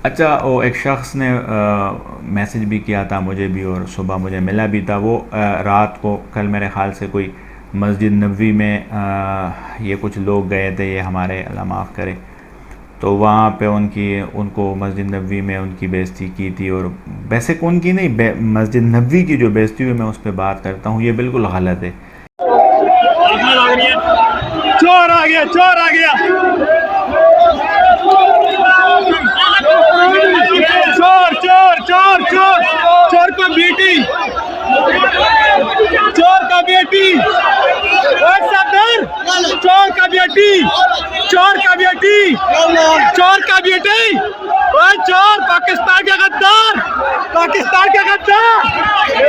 اچھا، وہ ایک شخص نے میسج بھی کیا تھا مجھے بھی، اور صبح مجھے ملا بھی تھا. وہ رات کو کل میرے خیال سے کوئی مسجد نبوی میں یہ کچھ لوگ گئے تھے، یہ ہمارے اللہ معاف کرے، تو وہاں پہ ان کو مسجد نبوی میں ان کی بےعزتی کی تھی. اور ویسے ان کی نہیں، مسجد نبوی کی جو بےعزتی ہوئی میں اس پہ بات کرتا ہوں، یہ بالکل غلط ہے. چور آ گیا، چور آ گیا، چور چور چور چور چور کا بیٹی، چور کا بیٹی، چور کا بیٹی، چور کا بیٹی، چور کا بیٹی، چور، پاکستان کے غدار، پاکستان کے غدار،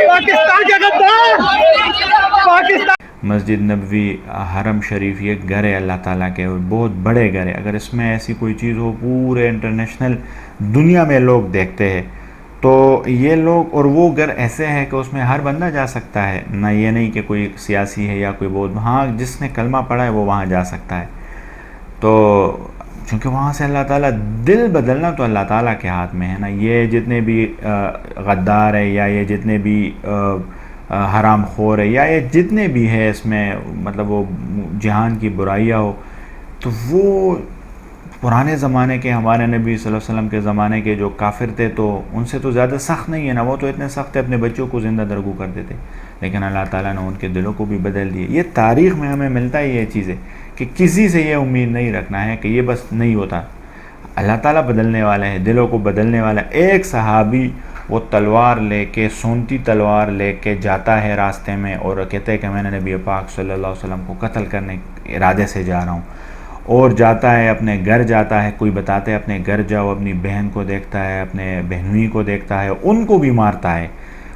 پاکستان کے غدار، پاکستان. مسجد نبوی، حرم شریف، یہ گھر ہے اللہ تعالیٰ کے، اور بہت بڑے گھر ہے. اگر اس میں ایسی کوئی چیز ہو پورے انٹرنیشنل دنیا میں لوگ دیکھتے ہیں، تو یہ لوگ، اور وہ گھر ایسے ہے کہ اس میں ہر بندہ جا سکتا ہے، نہ یہ نہیں کہ کوئی سیاسی ہے یا کوئی بہت، ہاں جس نے کلمہ پڑھا ہے وہ وہاں جا سکتا ہے. تو چونکہ وہاں سے اللہ تعالیٰ، دل بدلنا تو اللہ تعالیٰ کے ہاتھ میں ہے نا. یہ جتنے بھی غدار ہے، یا یہ جتنے بھی حرام خور ہے، یا یہ جتنے بھی ہے اس میں، مطلب وہ جہان کی برائیاں ہو، تو وہ پرانے زمانے کے ہمارے نبی صلی اللہ علیہ وسلم کے زمانے کے جو کافر تھے، تو ان سے تو زیادہ سخت نہیں ہے نا. وہ تو اتنے سخت تھے، اپنے بچوں کو زندہ درگو کرتے تھے، لیکن اللہ تعالیٰ نے ان کے دلوں کو بھی بدل دیے. یہ تاریخ میں ہمیں ملتا ہے یہ چیزیں، کہ کسی سے یہ امید نہیں رکھنا ہے کہ یہ بس نہیں ہوتا. اللہ تعالیٰ بدلنے والا ہے، دلوں کو بدلنے والا ہے. ایک صحابی وہ تلوار لے کے، سونتی تلوار لے کے جاتا ہے راستے میں، اور کہتے ہیں کہ میں نے نبی پاک صلی اللہ علیہ وسلم کو قتل کرنے کے ارادے سے جا رہا ہوں. اور جاتا ہے اپنے گھر، جاتا ہے، کوئی بتاتے ہیں اپنے گھر جاؤ، اپنی بہن کو دیکھتا ہے، اپنے بہنوئی کو دیکھتا ہے، ان کو بھی مارتا ہے.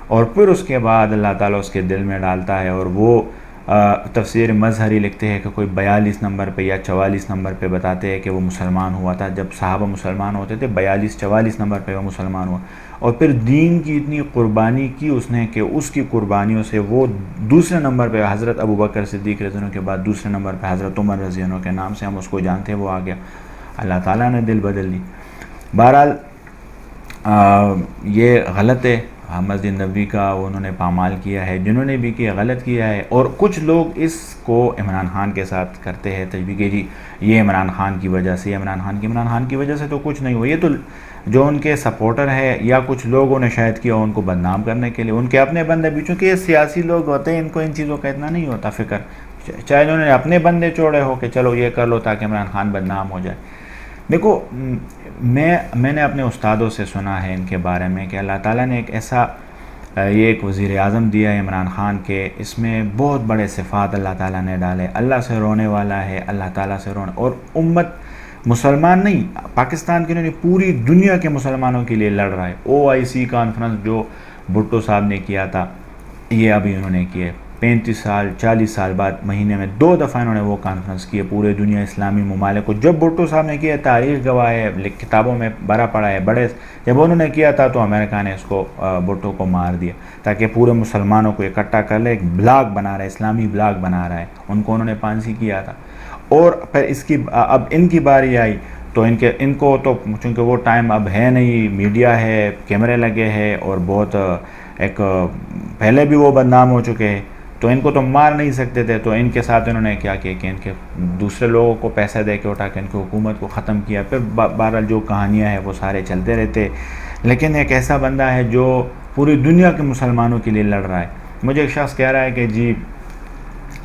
اور پھر اس کے بعد اللہ تعالیٰ اس کے دل میں ڈالتا ہے. اور وہ تفسیر مظہری لکھتے ہیں کہ کوئی 42 نمبر پہ یا 44 نمبر پہ بتاتے ہیں کہ وہ مسلمان ہوا تھا. جب صحابہ مسلمان ہوتے تھے 42-44 نمبر پہ وہ مسلمان ہوا. اور پھر دین کی اتنی قربانی کی اس نے کہ اس کی قربانیوں سے وہ دوسرے نمبر پہ، حضرت ابوبکر صدیق رضی اللہ عنہ کے بعد دوسرے نمبر پہ حضرت عمر رضی اللہ عنہ کے نام سے ہم اس کو جانتے ہیں، وہ آ گیا. اللہ تعالیٰ نے دل بدل دی. بہرحال یہ غلط ہے، مسجد نبوی کا انہوں نے پامال کیا ہے. جنہوں نے بھی کیا غلط کیا ہے. اور کچھ لوگ اس کو عمران خان کے ساتھ کرتے ہیں تشبیہ کہ جی یہ عمران خان کی وجہ سے، عمران خان کی وجہ سے تو کچھ نہیں ہوا. یہ تو جو ان کے سپورٹر ہے یا کچھ لوگوں نے شاید کیا ان کو بدنام کرنے کے لیے، ان کے اپنے بندے بھی، چونکہ یہ سیاسی لوگ ہوتے ہیں، ان کو ان چیزوں کا اتنا نہیں ہوتا فکر. چاہے انہوں نے اپنے بندے چھوڑے ہو کہ چلو یہ کر لو تاکہ عمران خان بدنام ہو جائے. دیکھو، میں نے اپنے استادوں سے سنا ہے ان کے بارے میں کہ اللہ تعالیٰ نے ایک ایسا یہ ایک وزیر اعظم دیا ہے عمران خان کے، اس میں بہت بڑے صفات اللہ تعالیٰ نے ڈالے. اللہ سے رونے والا ہے، اللہ تعالیٰ سے رونے، اور امت مسلمان نہیں، پاکستان کے نہیں، پوری دنیا کے مسلمانوں کے لیے لڑ رہا ہے. OIC کانفرنس جو بھٹو صاحب نے کیا تھا، یہ ابھی انہوں نے کیے 35 سال 40 سال بعد مہینے میں 2 دفعہ انہوں نے وہ کانفرنس کیے پورے دنیا اسلامی ممالک کو. جب بھٹو صاحب نے کیا، تاریخ گواہ ہے، کتابوں میں بھرا پڑا ہے، بڑے جب انہوں نے کیا تھا تو امریکہ نے اس کو بھٹو کو مار دیا تاکہ پورے مسلمانوں کو اکٹھا کر لے. ایک بلاگ بنا رہا ہے، اسلامی بلاگ بنا رہا ہے، ان کو انہوں نے پھانسی کیا تھا. اور پھر اب ان کی باری آئی تو ان کو تو چونکہ وہ ٹائم اب ہے نہیں، میڈیا ہے، کیمرے لگے ہیں، اور بہت ایک پہلے بھی وہ بدنام ہو چکے ہیں، تو ان کو تو مار نہیں سکتے تھے. تو ان کے ساتھ انہوں نے کیا کہ ان کے دوسرے لوگوں کو پیسہ دے کے اٹھا کے ان کی حکومت کو ختم کیا. پھر بہرحال جو کہانیاں ہیں وہ سارے چلتے رہتے. لیکن ایک ایسا بندہ ہے جو پوری دنیا کے مسلمانوں کے لیے لڑ رہا ہے. مجھے ایک شخص کہہ رہا ہے کہ جی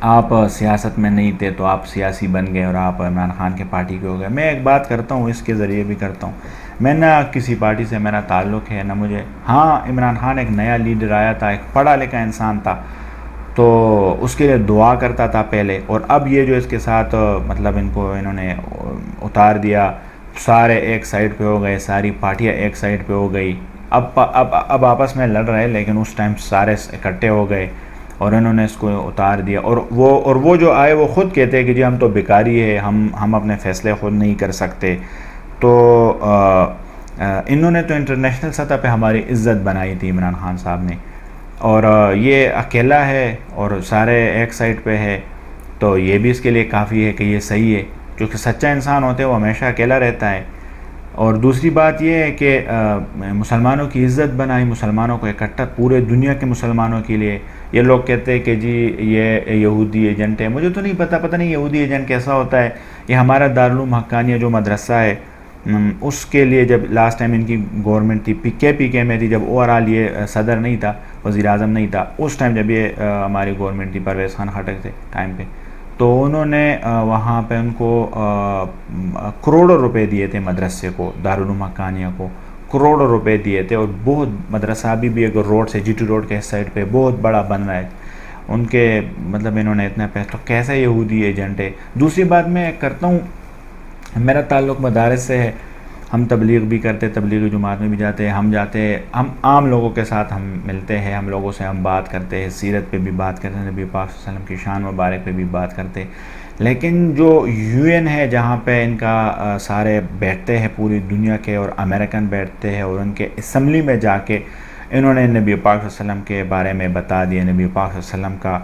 آپ سیاست میں نہیں تھے تو آپ سیاسی بن گئے اور آپ عمران خان کے پارٹی کے ہو گئے. میں ایک بات کرتا ہوں، اس کے ذریعے بھی کرتا ہوں، میں نہ کسی پارٹی سے میرا تعلق ہے نہ مجھے. ہاں، عمران خان ایک نیا لیڈر آیا تھا، ایک پڑھا لکھا انسان تھا، تو اس کے لیے دعا کرتا تھا پہلے. اور اب یہ جو اس کے ساتھ مطلب انہوں نے اتار دیا، سارے ایک سائیڈ پہ ہو گئے، ساری پارٹیاں ایک سائیڈ پہ ہو گئی. اب آپس میں لڑ رہے، لیکن اس ٹائم سارے اکٹھے ہو گئے اور انہوں نے اس کو اتار دیا. اور وہ جو آئے وہ خود کہتے ہیں کہ جی ہم تو بیکاری ہے، ہم اپنے فیصلے خود نہیں کر سکتے. تو انہوں نے تو انٹرنیشنل سطح پہ ہماری عزت بنائی تھی عمران خان صاحب نے، اور یہ اکیلا ہے اور سارے ایک سائڈ پہ ہے، تو یہ بھی اس کے لیے کافی ہے کہ یہ صحیح ہے. جو کہ سچا انسان ہوتے ہیں وہ ہمیشہ اکیلا رہتا ہے. اور دوسری بات یہ ہے کہ مسلمانوں کی عزت بنائی، مسلمانوں کو اکٹھا پورے دنیا کے مسلمانوں کے لیے. یہ لوگ کہتے ہیں کہ جی یہ یہودی ایجنٹ ہے. مجھے تو نہیں پتہ نہیں یہودی ایجنٹ کیسا ہوتا ہے. یہ ہمارا دارالعلوم حقانیہ جو مدرسہ ہے اس کے لیے جب لاسٹ ٹائم ان کی گورنمنٹ تھی پی کے میں تھی، جب اوورآل یہ صدر نہیں تھا، وزیر اعظم نہیں تھا، اس ٹائم جب یہ ہماری گورنمنٹ تھی پرویز خان خٹک تھے ٹائم پہ، تو انہوں نے وہاں پہ ان کو کروڑوں روپے دیے تھے مدرسے کو، دارالعلوم حقانیہ کو کروڑوں روپے دیے تھے. اور بہت مدرسہ ابھی بھی اگر روڈ سے GT روڈ کے اس سائڈ پہ بہت بڑا بن رہا ہے. ان کے مطلب انہوں نے اتنا پیسہ، تو کیسا یہودی ایجنٹ ہے. دوسری بات میں کرتا ہوں، میرا تعلق مدارس سے ہے، ہم تبلیغ بھی کرتے، تبلیغی جماعت میں بھی جاتے ہیں، ہم عام لوگوں کے ساتھ ہم ملتے ہیں، ہم لوگوں سے ہم بات کرتے ہیں، سیرت پہ بھی بات کرتے ہیں، نبی پاک صلی اللہ علیہ وسلم کی شان مبارک پہ بھی بات کرتے ہیں. لیکن جو UN ہے جہاں پہ ان کا سارے بیٹھتے ہیں پوری دنیا کے، اور امریکن بیٹھتے ہیں، اور ان کے اسمبلی میں جا کے انہوں نے نبی پاک صلی اللہ علیہ وسلم کے بارے میں بتا دیا، نبی پاک صلی اللہ علیہ وسلم کا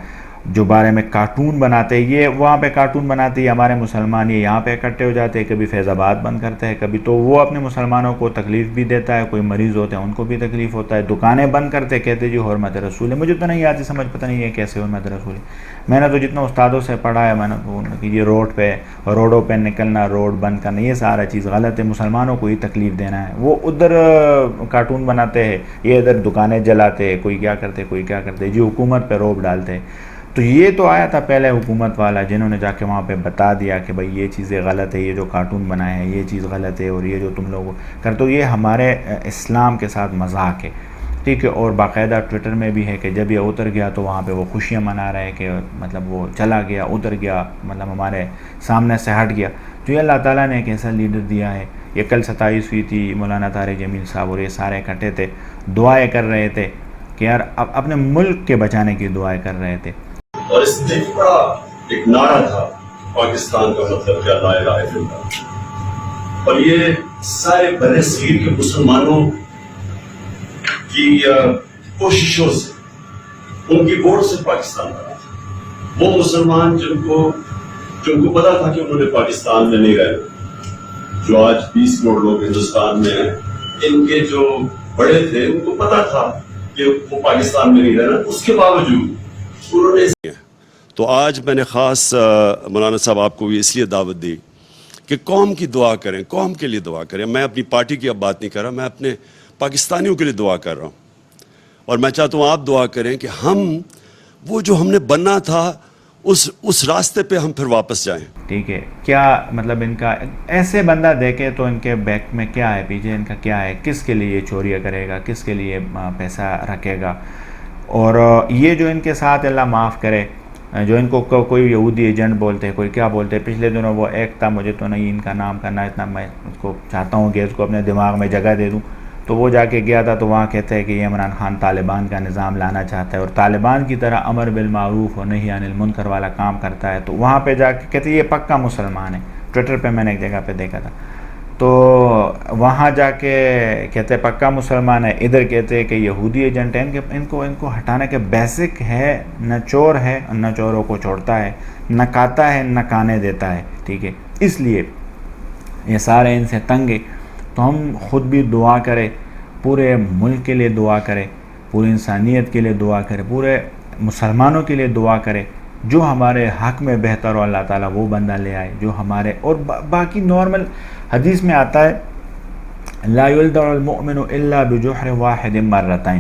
جو بارے میں کارٹون بناتے ہیں. یہ وہاں پہ کارٹون بناتے ہیں، ہمارے مسلمان یہ یہاں پہ اکٹھے ہو جاتے ہیں، کبھی فیض آباد بند کرتے ہیں، کبھی تو وہ اپنے مسلمانوں کو تکلیف بھی دیتا ہے، کوئی مریض ہوتے ہیں ان کو بھی تکلیف ہوتا ہے، دکانیں بند کرتے کہتے جی حرمت رسول ہے. مجھے تو نہیں آتی سمجھ، پتہ نہیں ہے کیسے حرمت رسول ہے. میں نے تو جتنا استادوں سے پڑھا ہے، میں نے تو کہ یہ روڈوں پہ نکلنا، روڈ بند کرنا، یہ سارا چیز غلط ہے، مسلمانوں کو ہی تکلیف دینا ہے. وہ ادھر کارٹون بناتے ہیں، یہ ادھر دکانیں جلاتے ہیں، کوئی کیا کرتے جی حکومت پہ روب ڈالتے. تو یہ تو آیا تھا پہلے حکومت والا، جنہوں نے جا کے وہاں پہ بتا دیا کہ بھائی یہ چیزیں غلط ہے، یہ جو کارٹون بنائے ہیں یہ چیز غلط ہے، اور یہ جو تم لوگ کرتے ہو یہ ہمارے اسلام کے ساتھ مذاق ہے، ٹھیک ہے. اور باقاعدہ ٹویٹر میں بھی ہے کہ جب یہ اتر گیا تو وہاں پہ وہ خوشیاں منا رہے کہ مطلب وہ چلا گیا، اتر گیا، مطلب ہمارے سامنے سے ہٹ گیا. تو یہ اللہ تعالیٰ نے ایک ایسا لیڈر دیا ہے. یہ کل 27 ہوئی تھی، مولانا طارق جمیل صاحب اور یہ سارے اکٹھے تھے، دعائیں کر رہے تھے کہ یار اپنے ملک کے بچانے کی دعائیں کر رہے تھے. اور اس میں بڑا ایک نعرہ تھا، پاکستان کا مطلب کیا، لا الہ الا اللہ. اور یہ سارے برِ صغیر کے مسلمانوں کی کوششوں سے، ان کی ووٹ سے پاکستان بنا. وہ مسلمان جن کو پتا تھا کہ انہوں نے پاکستان میں نہیں رہنا، جو آج 20 کروڑ لوگ ہندوستان میں ہیں، ان کے جو بڑے تھے ان کو پتا تھا کہ وہ پاکستان میں نہیں رہنا، اس کے باوجود انہوں نے. تو آج میں نے خاص مولانا صاحب آپ کو بھی اس لیے دعوت دی کہ قوم کی دعا کریں، قوم کے لیے دعا کریں. میں اپنی پارٹی کی اب بات نہیں کر رہا، میں اپنے پاکستانیوں کے لیے دعا کر رہا ہوں. اور میں چاہتا ہوں آپ دعا کریں کہ وہ جو ہم نے بننا تھا اس راستے پہ ہم پھر واپس جائیں. ٹھیک ہے. کیا مطلب ان کا ایسے بندہ دیکھے تو ان کے بیک میں کیا ہے، پیچھے ان کا کیا ہے، کس کے لیے یہ چوریاں کرے گا، کس کے لیے پیسہ رکھے گا. اور یہ جو ان کے ساتھ اللہ معاف کرے، جو ان کو کوئی یہودی ایجنٹ بولتے ہیں، کوئی کیا بولتے ہیں. پچھلے دنوں وہ ایک تھا، مجھے تو نہیں ان کا نام کرنا اتنا، میں اس کو چاہتا ہوں کہ اس کو اپنے دماغ میں جگہ دے دوں. تو وہ جا کے گیا تھا، تو وہاں کہتے ہیں کہ یہ عمران خان طالبان کا نظام لانا چاہتا ہے، اور طالبان کی طرح امر بالمعروف اور نہی عن المنکر والا کام کرتا ہے. تو وہاں پہ جا کے کہتے ہیں یہ پکا مسلمان ہے. ٹویٹر پہ میں نے ایک جگہ پہ دیکھا تھا. تو وہاں جا کے کہتے ہیں پکا مسلمان ہے، ادھر کہتے ہیں کہ یہودی ایجنٹ ہے. ان کو ہٹانے کے بیسک ہے، نہ چور ہے، نہ چوروں کو چھوڑتا ہے، نہ کاتا ہے، نہ کانے دیتا ہے. ٹھیک ہے. اس لیے یہ سارے ان سے تنگ ہے. تو ہم خود بھی دعا کریں، پورے ملک کے لیے دعا کریں، پوری انسانیت کے لیے دعا کریں، پورے مسلمانوں کے لیے دعا کریں. جو ہمارے حق میں بہتر ہو اللہ تعالیٰ وہ بندہ لے آئے، جو ہمارے. اور باقی نارمل حدیث میں آتا ہے لا یلدع المؤمن الا بجحر واحد مرتين،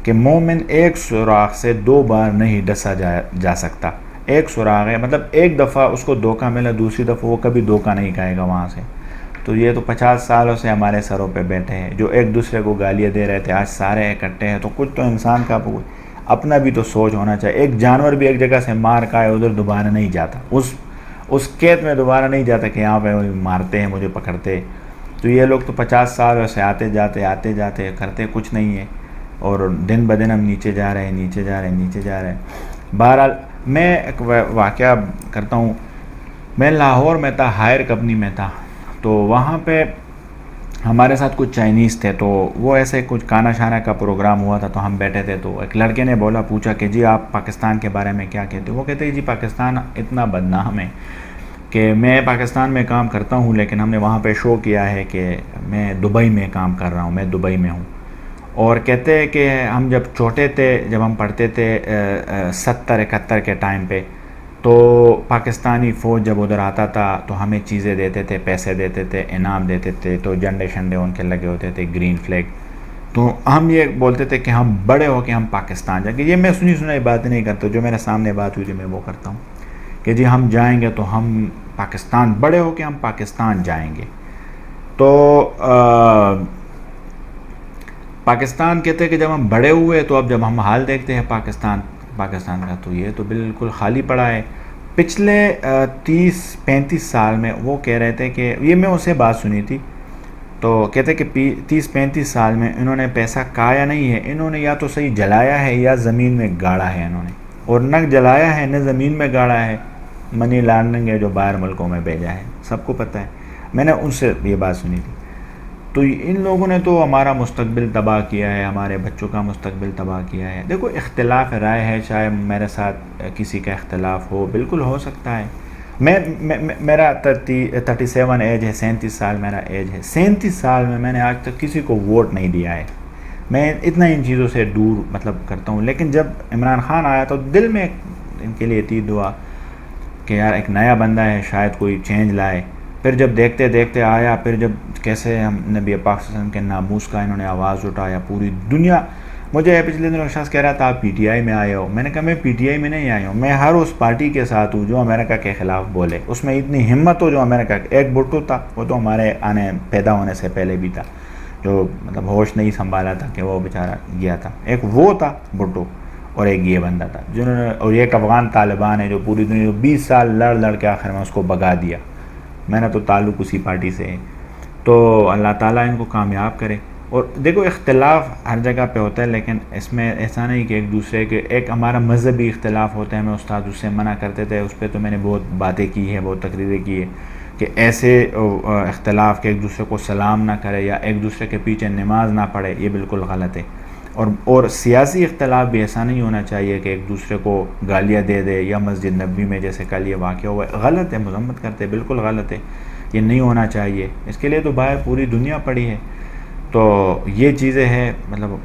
کہ مومن ایک سوراخ سے 2 بار نہیں ڈسا جا سکتا. ایک سوراخ ہے مطلب ایک دفعہ اس کو دھوکہ ملا، دوسری دفعہ وہ کبھی دھوکہ نہیں کھائے گا وہاں سے. تو یہ تو 50 سالوں سے ہمارے سروں پہ بیٹھے ہیں، جو ایک دوسرے کو گالیاں دے رہے تھے، آج سارے اکٹھے ہیں. تو کچھ تو انسان کا اپنا بھی تو سوچ ہونا چاہیے. ایک جانور بھی ایک جگہ سے مار کھائے ادھر دوبارہ نہیں جاتا، اس کھیت میں دوبارہ نہیں جاتا کہ یہاں پہ مارتے ہیں مجھے پکڑتے. تو یہ لوگ تو 50 سالوں سے آتے جاتے کرتے کچھ نہیں ہے، اور دن بدن ہم نیچے جا رہے ہیں. بہرحال میں ایک واقعہ کرتا ہوں. میں لاہور میں تھا، ہائر کمپنی میں تھا. تو وہاں پہ ہمارے ساتھ کچھ چائنیز تھے. تو وہ ایسے کچھ کھانا شانہ کا پروگرام ہوا تھا، تو ہم بیٹھے تھے. تو ایک لڑکے نے پوچھا کہ جی آپ پاکستان کے بارے میں کیا کہتے ہیں. وہ کہتے ہیں جی پاکستان اتنا بدنام ہے کہ میں پاکستان میں کام کرتا ہوں لیکن ہم نے وہاں پہ شو کیا ہے کہ میں دبئی میں کام کر رہا ہوں، میں دبئی میں ہوں. اور کہتے ہیں کہ ہم جب چھوٹے تھے، جب ہم پڑھتے تھے 70-71 کے ٹائم پہ، تو پاکستانی فوج جب ادھر آتا تھا تو ہمیں چیزیں دیتے تھے، پیسے دیتے تھے، انعام دیتے تھے، تو جھنڈے شنڈے ان کے لگے ہوتے تھے، گرین فلیگ. تو ہم یہ بولتے تھے کہ ہم بڑے ہو کے ہم پاکستان جائیں گے. یہ میں سنی بات نہیں کرتا، جو میرے سامنے بات ہوئی تھی میں وہ کرتا ہوں کہ جی ہم جائیں گے تو ہم پاکستان، بڑے ہو کے ہم پاکستان جائیں گے. تو پاکستان کہتے ہیں کہ جب ہم بڑے ہوئے تو اب جب ہم حال دیکھتے ہیں پاکستان کا، تو یہ تو بالکل خالی پڑا ہے. پچھلے 30-35 سال میں وہ کہہ رہے تھے کہ یہ میں اسے بات سنی تھی، تو کہتے کہ 30-35 سال میں انہوں نے پیسہ کھایا نہیں ہے، انہوں نے یا تو صحیح جلایا ہے یا زمین میں گاڑا ہے انہوں نے، اور نہ جلایا ہے نہ زمین میں گاڑا ہے. منی لانڈرنگ ہے جو باہر ملکوں میں بھیجا ہے، سب کو پتہ ہے. میں نے ان سے یہ بات سنی تھی. تو ان لوگوں نے تو ہمارا مستقبل تباہ کیا ہے، ہمارے بچوں کا مستقبل تباہ کیا ہے. دیکھو اختلاف رائے ہے، چاہے میرے ساتھ کسی کا اختلاف ہو، بالکل ہو سکتا ہے. میرا 37 ایج ہے، 37 سال میرا ایج ہے. 37 سال میں نے آج تک کسی کو ووٹ نہیں دیا ہے. میں اتنا ان چیزوں سے دور کرتا ہوں. لیکن جب عمران خان آیا تو دل میں ان کے لیے تھی دعا کہ یار ایک نیا بندہ ہے، شاید کوئی چینج لائے. پھر جب دیکھتے دیکھتے آیا، پھر جب کیسے ہم نبی پاک صلی اللہ علیہ وسلم کے ناموس کا انہوں نے آواز اٹھایا، پوری دنیا. مجھے پچھلے دنوں شخص کہہ رہا تھا آپ پی ٹی آئی میں آئے ہو. میں نے کہا میں پی ٹی آئی میں نہیں آیا ہوں، میں ہر اس پارٹی کے ساتھ ہوں جو امریکہ کے خلاف بولے. اس میں اتنی ہمت ہو جو امریکہ. ایک بھٹو تھا، وہ تو ہمارے پیدا ہونے سے پہلے بھی تھا، جو مطلب ہوش نہیں سنبھالا تھا کہ وہ بیچارہ گیا تھا. ایک وہ تھا بھٹو، اور ایک یہ بندہ تھا جنہوں نے، اور ایک افغان طالبان ہے جو پوری دنیا 20 سال لڑ کے آخر میں اس کو بگا دیا. میں نے تو تعلق اسی پارٹی سے ہے. تو اللہ تعالیٰ ان کو کامیاب کرے. اور دیکھو اختلاف ہر جگہ پہ ہوتا ہے، لیکن اس میں ایسا نہیں کہ ایک دوسرے کے، ایک ہمارا مذہبی اختلاف ہوتا ہے. میں استاد اس سے منع کرتے تھے، اس پہ تو میں نے بہت باتیں کی ہے، بہت تقریریں کی ہے کہ ایسے اختلاف کہ ایک دوسرے کو سلام نہ کرے یا ایک دوسرے کے پیچھے نماز نہ پڑھے، یہ بالکل غلط ہے. اور سیاسی اختلاف بھی ایسا نہیں ہونا چاہیے کہ ایک دوسرے کو گالیاں دے دے، یا مسجد نبوی میں جیسے کل یہ واقعہ ہوا ہے، غلط ہے، مذمت کرتے، بالکل غلط ہے، یہ نہیں ہونا چاہیے. اس کے لیے تو باہر پوری دنیا پڑی ہے. تو یہ چیزیں ہیں، مطلب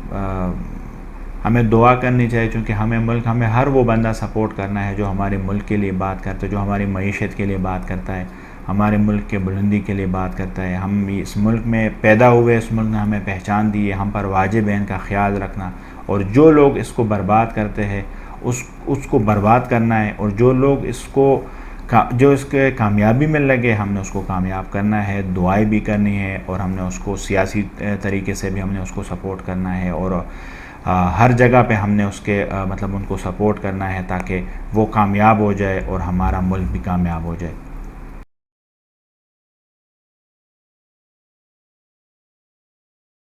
ہمیں دعا کرنی چاہیے، چونکہ ہمیں ہر وہ بندہ سپورٹ کرنا ہے جو ہمارے ملک کے لیے بات کرتا ہے، جو ہماری معیشت کے لیے بات کرتا ہے، ہمارے ملک کے بلندی کے لیے بات کرتا ہے. ہم اس ملک میں پیدا ہوئے، اس ملک نے ہمیں پہچان دی ہے، ہم پر واجب ہے ان کا خیال رکھنا. اور جو لوگ اس کو برباد کرتے ہیں اس کو برباد کرنا ہے، اور جو لوگ جو اس کے کامیابی میں لگے، ہم نے اس کو کامیاب کرنا ہے. دعائیں بھی کرنی ہے، اور ہم نے اس کو سیاسی طریقے سے بھی ہم نے اس کو سپورٹ کرنا ہے. اور ہر جگہ پہ ہم نے اس کے مطلب ان کو سپورٹ کرنا ہے تاکہ وہ کامیاب ہو جائے اور ہمارا ملک بھی کامیاب ہو جائے.